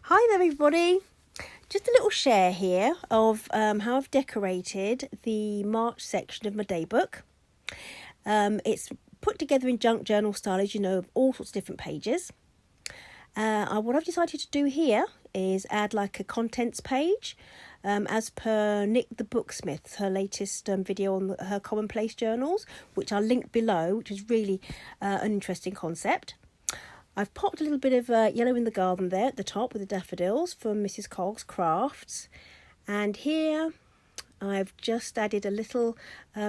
Hi there everybody, just a little share here of how I've decorated the March section of my daybook. It's put together in junk journal style, as you know, of all sorts of different pages. What I've decided to do here is add like a contents page as per Nik the Booksmith, her latest video on her commonplace journals, which I'll link below, which is really an interesting concept. I've popped a little bit of yellow in the garden there at the top with the daffodils from Mrs. Cog's Crafts. And here I've just added a little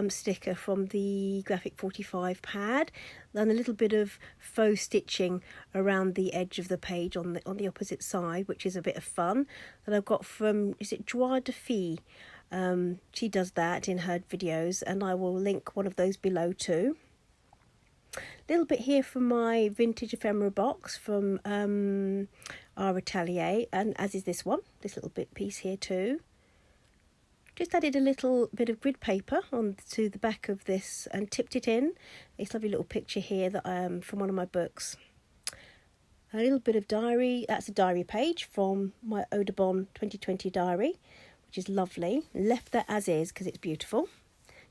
sticker from the Graphic 45 pad and a little bit of faux stitching around the edge of the page on the opposite side, which is a bit of fun that I've got from, is it Joie de Fille? She does that in her videos, and I will link one of those below too. Little bit here from my vintage ephemera box from our atelier, and as is this one, this little bit piece here too. Just added a little bit of grid paper onto the back of this and tipped it in. It's a lovely little picture here that from one of my books. A little bit of diary, that's a diary page from my Audubon 2020 diary, which is lovely. Left that as is because it's beautiful.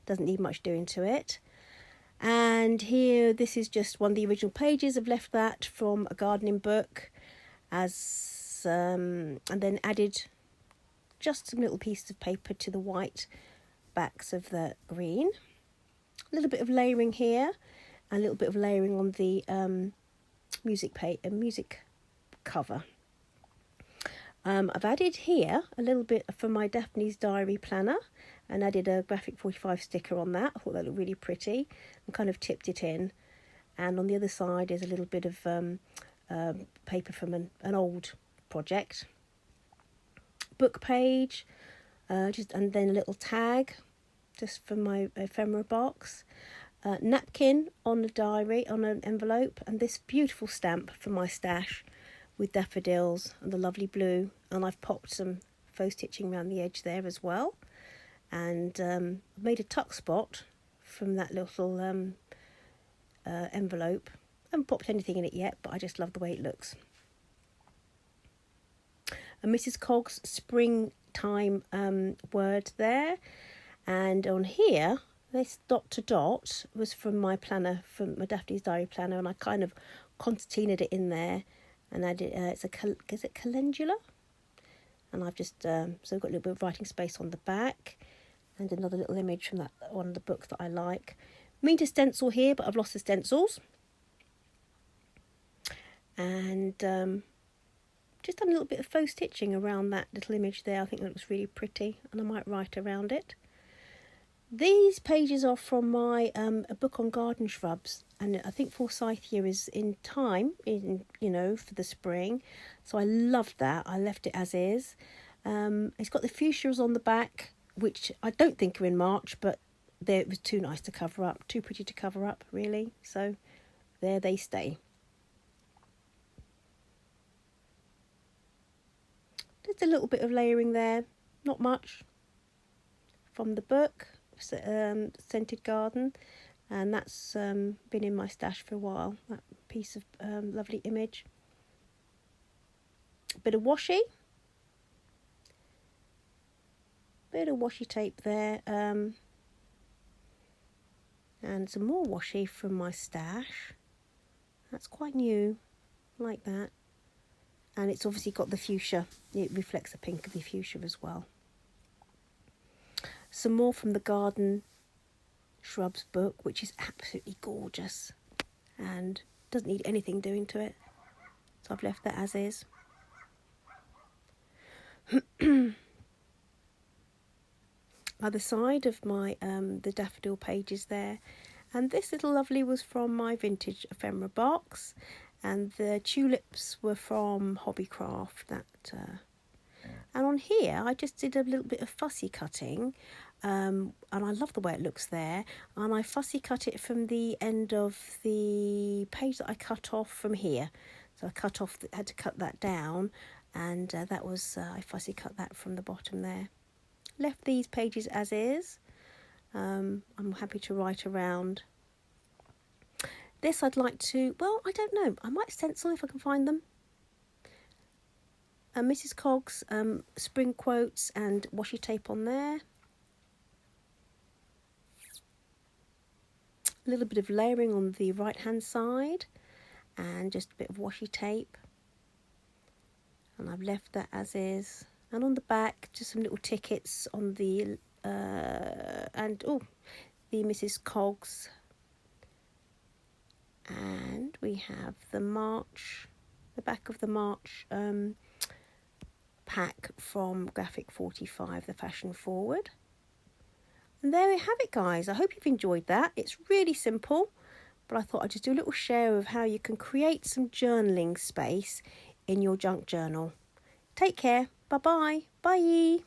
Doesn't need much doing to it. And here, this is just one of the original pages. I've left that from a gardening book as and then added just some little pieces of paper to the white backs of the green. A little bit of layering here, and a little bit of layering on the music cover. I've added here a little bit from my Daphne's Diary planner and added a Graphic 45 sticker on that. I thought that looked really pretty and kind of tipped it in. And on the other side is a little bit of paper from an old project. Book page, and then a little tag just from my ephemera box. Napkin on the diary, on an envelope, and this beautiful stamp from my stash with daffodils and the lovely blue, and I've popped some faux stitching around the edge there as well, and made a tuck spot from that little envelope. I haven't popped anything in it yet, but I just love the way it looks. And Mrs. Cog's springtime word there, and on here this dot to dot was from my planner, from my Daphne's Diary planner, and I kind of concertinaed it in there and added is it calendula, and I've just so I've got a little bit of writing space on the back and another little image from that one of the books that I like. Mean to stencil here, but I've lost the stencils, and just done a little bit of faux stitching around that little image there. I think that looks really pretty, and I might write around it. These pages are from my a book on garden shrubs, and I think Forsythia is in time, for the spring. So I loved that. I left it as is. It's got the fuchsias on the back, which I don't think are in March, but it was too nice to cover up, too pretty to cover up, really. So there they stay. Just a little bit of layering there, not much, from the book. Scented Garden, and that's been in my stash for a while, that piece of lovely image. Bit of washi tape there, and some more washi from my stash. That's quite new, like that, and it's obviously got the fuchsia. It reflects the pink of the fuchsia as well. Some more from the Garden Shrubs book, which is absolutely gorgeous and doesn't need anything doing to it. So I've left that as is. Other side of my the daffodil pages there. And this little lovely was from my vintage ephemera box. And the tulips were from Hobbycraft. And on here, I just did a little bit of fussy cutting, and I love the way it looks there. And I fussy cut it from the end of the page that I cut off from here. So I had to cut that down, and that was, I fussy cut that from the bottom there. Left these pages as is. I'm happy to write around. This I'd like to, well, I don't know. I might stencil if I can find them. Mrs. Cog's spring quotes and washi tape on there. A little bit of layering on the right hand side and just a bit of washi tape, and I've left that as is. And on the back just some little tickets on the the Mrs. Cog's, and we have the back of the March pack from Graphic 45, the Fashion Forward. And there we have it, guys. I hope you've enjoyed that. It's really simple, but I thought I'd just do a little share of how you can create some journaling space in your junk journal. Take care. Bye-bye. Bye.